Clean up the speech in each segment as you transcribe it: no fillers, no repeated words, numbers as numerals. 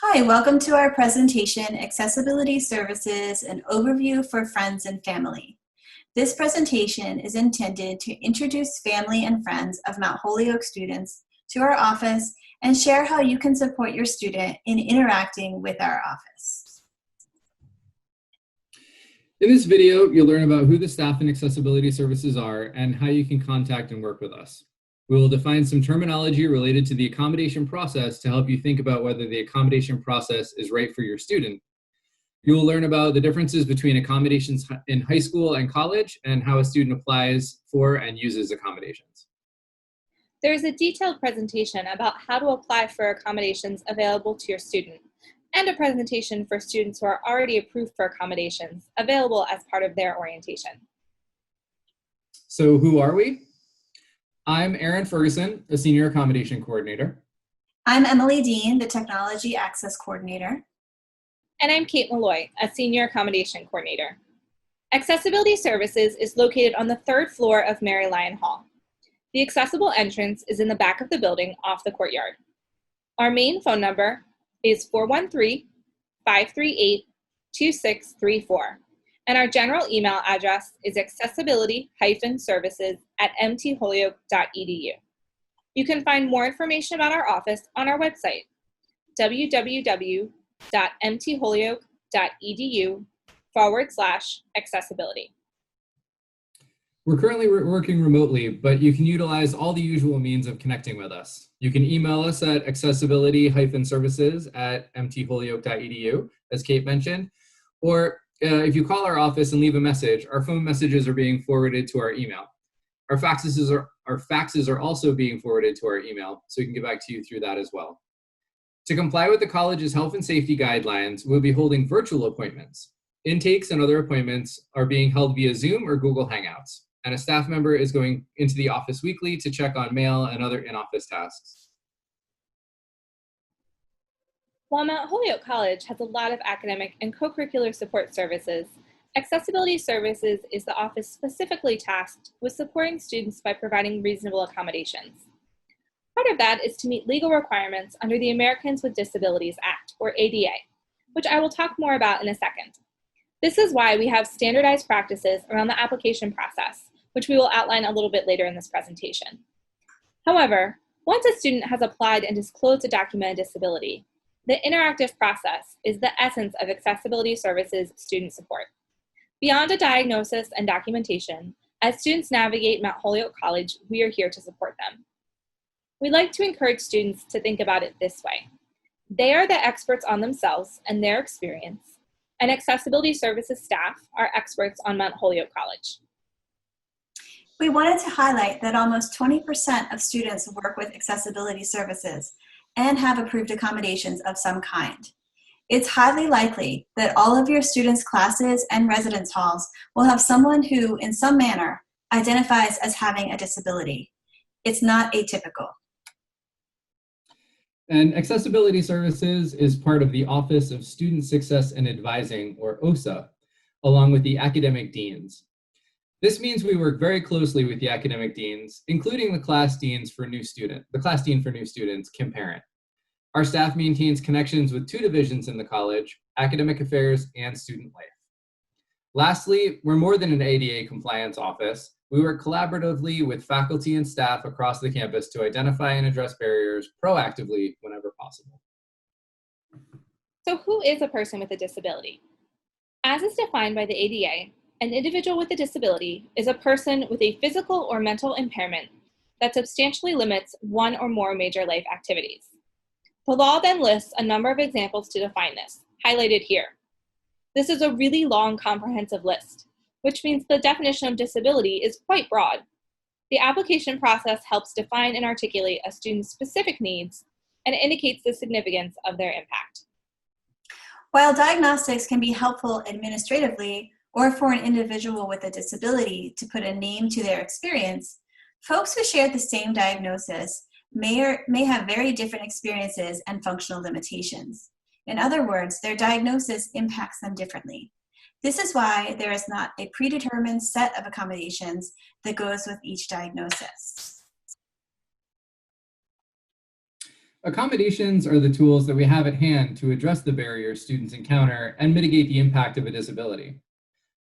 Hi, welcome to our presentation, Accessibility Services, an Overview for Friends and Family. This presentation is intended to introduce family and friends of Mount Holyoke students to our office and share how you can support your student in interacting with our office. In this video, you'll learn about who the staff in Accessibility Services are and how you can contact and work with us. We will define some terminology related to the accommodation process to help you think about whether the accommodation process is right for your student. You will learn about the differences between accommodations in high school and college and how a student applies for and uses accommodations. There is a detailed presentation about how to apply for accommodations available to your student, and a presentation for students who are already approved for accommodations available as part of their orientation. So who are we? I'm Aaron Ferguson, a Senior Accommodation Coordinator. I'm Emily Dean, the Technology Access Coordinator. And I'm Kate Malloy, a Senior Accommodation Coordinator. Accessibility Services is located on the 3rd floor of Mary Lyon Hall. The accessible entrance is in the back of the building off the courtyard. Our main phone number is 413-538-2634. And our general email address is accessibility-services@mtholyoke.edu. You can find more information about our office on our website, www.mtholyoke.edu/accessibility. We're currently working remotely, but you can utilize all the usual means of connecting with us. You can email us at accessibility-services@mtholyoke.edu, as Kate mentioned, or if you call our office and leave a message, our phone messages are being forwarded to our email. Our faxes are also being forwarded to our email, so we can get back to you through that as well. To comply with the college's health and safety guidelines, we'll be holding virtual appointments. Intakes and other appointments are being held via Zoom or Google Hangouts, and a staff member is going into the office weekly to check on mail and other in-office tasks. While Mount Holyoke College has a lot of academic and co-curricular support services, Accessibility Services is the office specifically tasked with supporting students by providing reasonable accommodations. Part of that is to meet legal requirements under the Americans with Disabilities Act, or ADA, which I will talk more about in a second. This is why we have standardized practices around the application process, which we will outline a little bit later in this presentation. However, once a student has applied and disclosed a documented disability, the interactive process is the essence of Accessibility Services student support. Beyond a diagnosis and documentation, as students navigate Mount Holyoke College, we are here to support them. We like to encourage students to think about it this way. They are the experts on themselves and their experience, and Accessibility Services staff are experts on Mount Holyoke College. We wanted to highlight that almost 20% of students work with accessibility services and have approved accommodations of some kind. It's highly likely that all of your students' classes and residence halls will have someone who, in some manner, identifies as having a disability. It's not atypical. And Accessibility Services is part of the Office of Student Success and Advising, or OSA, along with the academic deans. This means we work very closely with the academic deans, including the class dean for new students, Kim Parent. Our staff maintains connections with 2 divisions in the college, academic affairs and student life. Lastly, we're more than an ADA compliance office. We work collaboratively with faculty and staff across the campus to identify and address barriers proactively whenever possible. So who is a person with a disability? As is defined by the ADA, an individual with a disability is a person with a physical or mental impairment that substantially limits one or more major life activities. The law then lists a number of examples to define this, highlighted here. This is a really long, comprehensive list, which means the definition of disability is quite broad. The application process helps define and articulate a student's specific needs and indicates the significance of their impact. While diagnostics can be helpful administratively or for an individual with a disability to put a name to their experience, folks who share the same diagnosis may have very different experiences and functional limitations. In other words, their diagnosis impacts them differently. This is why there is not a predetermined set of accommodations that goes with each diagnosis. Accommodations are the tools that we have at hand to address the barriers students encounter and mitigate the impact of a disability.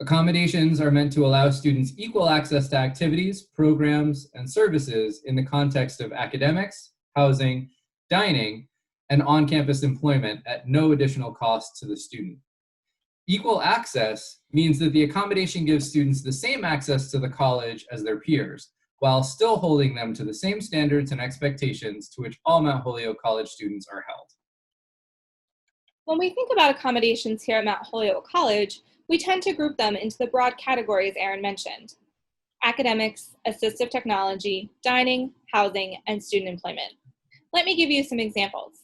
Accommodations are meant to allow students equal access to activities, programs, and services in the context of academics, housing, dining, and on-campus employment at no additional cost to the student. Equal access means that the accommodation gives students the same access to the college as their peers, while still holding them to the same standards and expectations to which all Mount Holyoke College students are held. When we think about accommodations here at Mount Holyoke College, we tend to group them into the broad categories Erin mentioned: academics, assistive technology, dining, housing, and student employment. Let me give you some examples.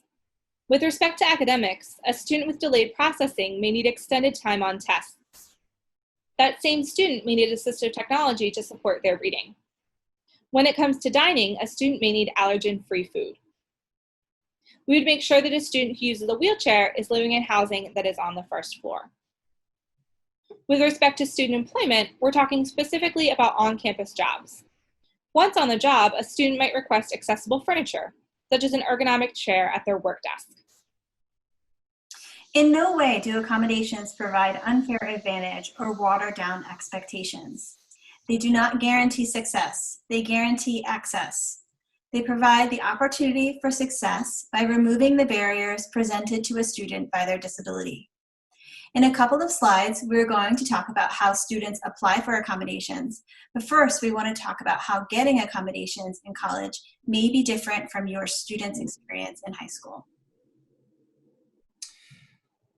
With respect to academics, a student with delayed processing may need extended time on tests. That same student may need assistive technology to support their reading. When it comes to dining, a student may need allergen-free food. We would make sure that a student who uses a wheelchair is living in housing that is on the first floor. With respect to student employment, we're talking specifically about on-campus jobs. Once on the job, a student might request accessible furniture, such as an ergonomic chair at their work desk. In no way do accommodations provide unfair advantage or water down expectations. They do not guarantee success, they guarantee access. They provide the opportunity for success by removing the barriers presented to a student by their disability. In a couple of slides, we're going to talk about how students apply for accommodations, but first we want to talk about how getting accommodations in college may be different from your student's experience in high school.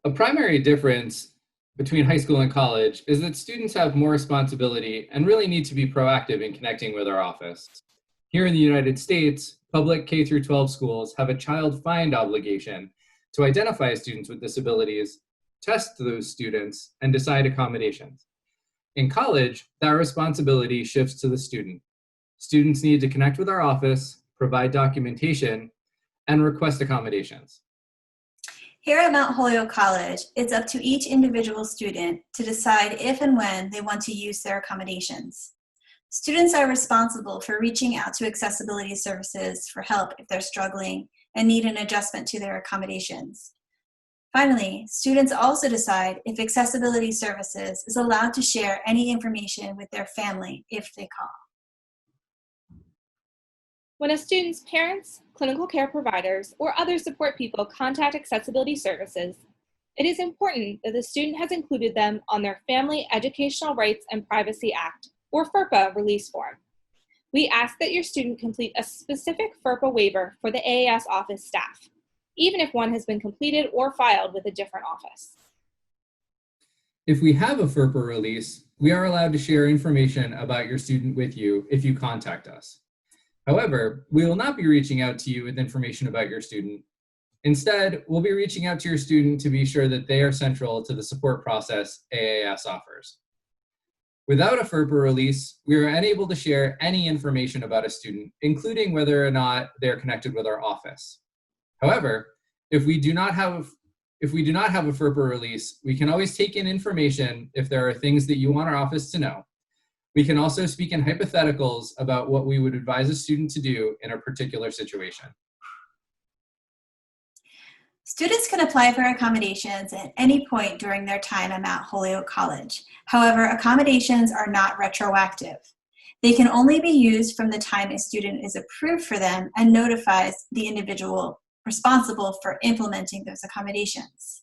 A primary difference between high school and college is that students have more responsibility and really need to be proactive in connecting with our office. Here in the United States, public K-12 schools have a child find obligation to identify students with disabilities, test those students, and decide accommodations. In college, that responsibility shifts to the student. Students need to connect with our office, provide documentation, and request accommodations. Here at Mount Holyoke College, it's up to each individual student to decide if and when they want to use their accommodations. Students are responsible for reaching out to accessibility services for help if they're struggling and need an adjustment to their accommodations. Finally, students also decide if accessibility services is allowed to share any information with their family if they call. When a student's parents, clinical care providers, or other support people contact accessibility services, it is important that the student has included them on their Family Educational Rights and Privacy Act, or FERPA, release form. We ask that your student complete a specific FERPA waiver for the AAS office staff, even if one has been completed or filed with a different office. If we have a FERPA release, we are allowed to share information about your student with you if you contact us. However, we will not be reaching out to you with information about your student. Instead, we'll be reaching out to your student to be sure that they are central to the support process AAS offers. Without a FERPA release, we are unable to share any information about a student, including whether or not they're connected with our office. However, if we do not have a FERPA release, we can always take in information if there are things that you want our office to know. We can also speak in hypotheticals about what we would advise a student to do in a particular situation. Students can apply for accommodations at any point during their time at Mount Holyoke College. However, accommodations are not retroactive. They can only be used from the time a student is approved for them and notifies the individual responsible for implementing those accommodations.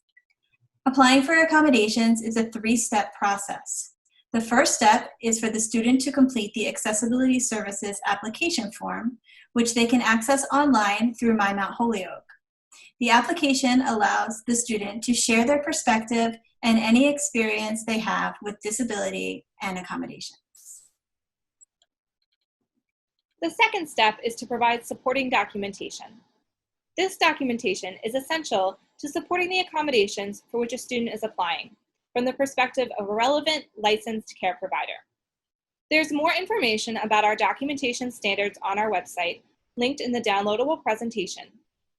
Applying for accommodations is a three-step process. The first step is for the student to complete the Accessibility Services application form, which they can access online through My Mount Holyoke. The application allows the student to share their perspective and any experience they have with disability and accommodations. The second step is to provide supporting documentation. This documentation is essential to supporting the accommodations for which a student is applying, from the perspective of a relevant licensed care provider. There's more information about our documentation standards on our website, linked in the downloadable presentation,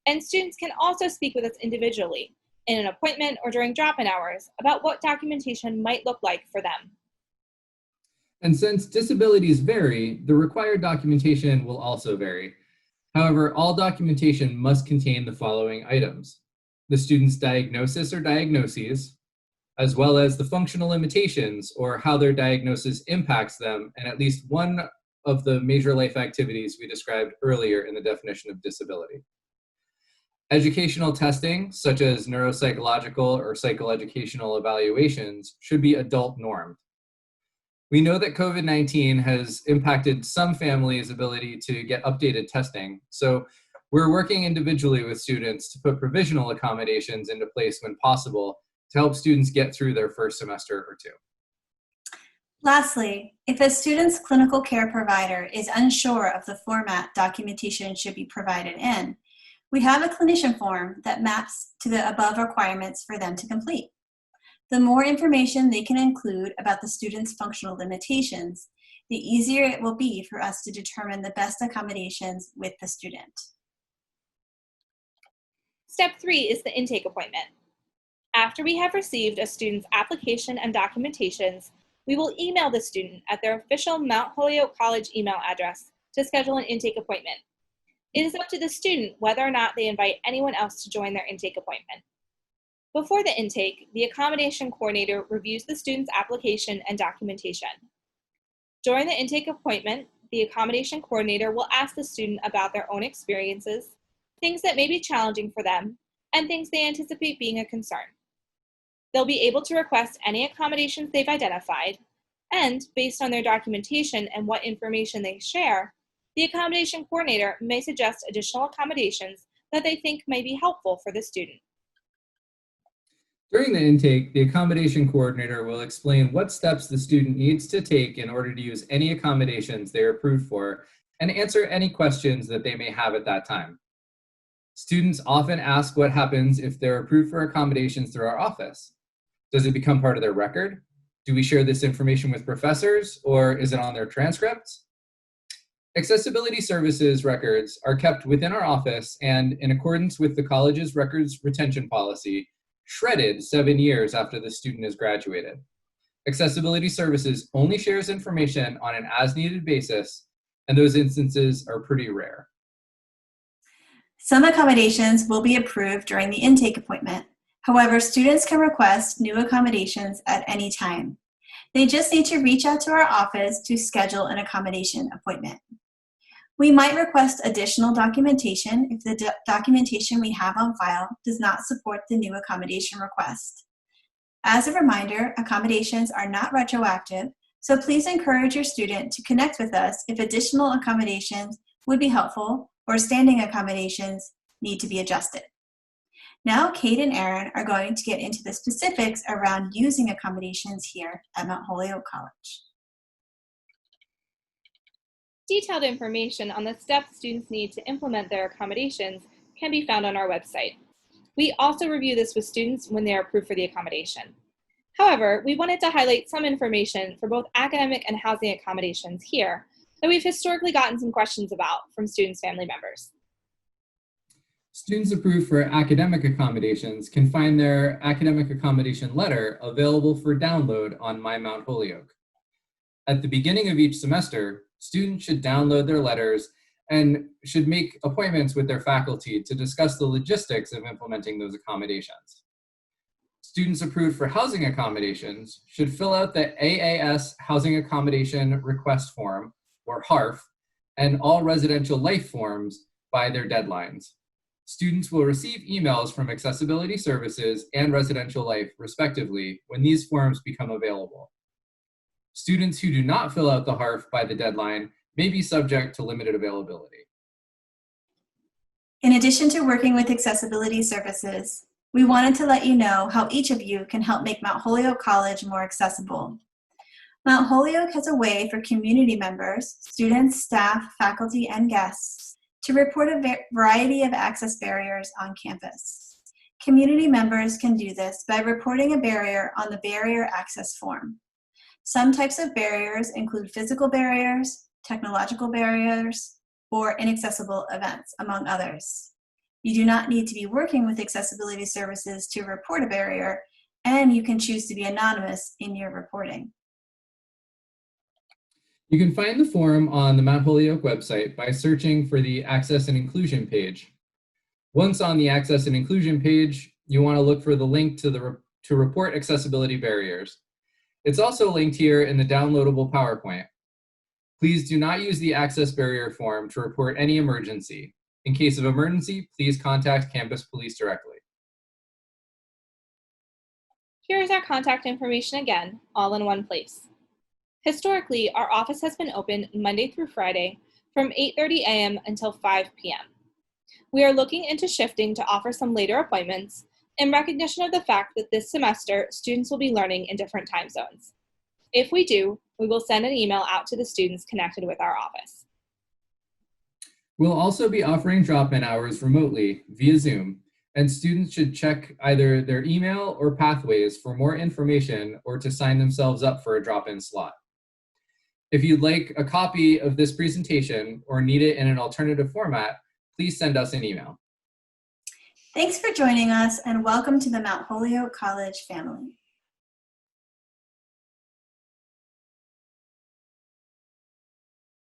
and students can also speak with us individually in an appointment or during drop-in hours about what documentation might look like for them. And since disabilities vary, the required documentation will also vary. However, all documentation must contain the following items: the student's diagnosis or diagnoses, as well as the functional limitations or how their diagnosis impacts them, and at least one of the major life activities we described earlier in the definition of disability. Educational testing, such as neuropsychological or psychoeducational evaluations, should be adult normed. We know that COVID-19 has impacted some families' ability to get updated testing, so we're working individually with students to put provisional accommodations into place when possible to help students get through their first semester or two. Lastly, if a student's clinical care provider is unsure of the format documentation should be provided in, we have a clinician form that maps to the above requirements for them to complete. The more information they can include about the student's functional limitations, the easier it will be for us to determine the best accommodations with the student. Step 3 is the intake appointment. After we have received a student's application and documentations, we will email the student at their official Mount Holyoke College email address to schedule an intake appointment. It is up to the student whether or not they invite anyone else to join their intake appointment. Before the intake, the accommodation coordinator reviews the student's application and documentation. During the intake appointment, the accommodation coordinator will ask the student about their own experiences, things that may be challenging for them, and things they anticipate being a concern. They'll be able to request any accommodations they've identified, and based on their documentation and what information they share, the accommodation coordinator may suggest additional accommodations that they think may be helpful for the student. During the intake, the accommodation coordinator will explain what steps the student needs to take in order to use any accommodations they are approved for and answer any questions that they may have at that time. Students often ask what happens if they're approved for accommodations through our office. Does it become part of their record? Do we share this information with professors, or is it on their transcripts? Accessibility services records are kept within our office and, in accordance with the college's records retention policy, shredded 7 years after the student has graduated. Accessibility services only shares information on an as-needed basis, and those instances are pretty rare. Some accommodations will be approved during the intake appointment. However, students can request new accommodations at any time. They just need to reach out to our office to schedule an accommodation appointment. We might request additional documentation if the documentation we have on file does not support the new accommodation request. As a reminder, accommodations are not retroactive, so please encourage your student to connect with us if additional accommodations would be helpful or standing accommodations need to be adjusted. Now, Kate and Aaron are going to get into the specifics around using accommodations here at Mount Holyoke College. Detailed information on the steps students need to implement their accommodations can be found on our website. We also review this with students when they are approved for the accommodation. However, we wanted to highlight some information for both academic and housing accommodations here that we've historically gotten some questions about from students' family members. Students approved for academic accommodations can find their academic accommodation letter available for download on My Mount Holyoke. At the beginning of each semester, students should download their letters and should make appointments with their faculty to discuss the logistics of implementing those accommodations. Students approved for housing accommodations should fill out the AAS Housing Accommodation Request Form, or HARF, and all residential life forms by their deadlines. Students will receive emails from Accessibility Services and Residential Life, respectively, when these forms become available. Students who do not fill out the HARF by the deadline may be subject to limited availability. In addition to working with Accessibility Services, we wanted to let you know how each of you can help make Mount Holyoke College more accessible. Mount Holyoke has a way for community members, students, staff, faculty, and guests to report a variety of access barriers on campus. Community members can do this by reporting a barrier on the barrier access form. Some types of barriers include physical barriers, technological barriers, or inaccessible events, among others. You do not need to be working with Accessibility Services to report a barrier, and you can choose to be anonymous in your reporting. You can find the form on the Mount Holyoke website by searching for the Access and Inclusion page. Once on the Access and Inclusion page, you want to look for the link to report accessibility barriers. It's also linked here in the downloadable PowerPoint. Please do not use the access barrier form to report any emergency. In case of emergency, please contact campus police directly. Here is our contact information again, all in one place. Historically, our office has been open Monday through Friday from 8:30 a.m. until 5 p.m. We are looking into shifting to offer some later appointments in recognition of the fact that this semester, students will be learning in different time zones. If we do, we will send an email out to the students connected with our office. We'll also be offering drop-in hours remotely via Zoom, and students should check either their email or pathways for more information or to sign themselves up for a drop-in slot. If you'd like a copy of this presentation or need it in an alternative format, please send us an email. Thanks for joining us and welcome to the Mount Holyoke College family.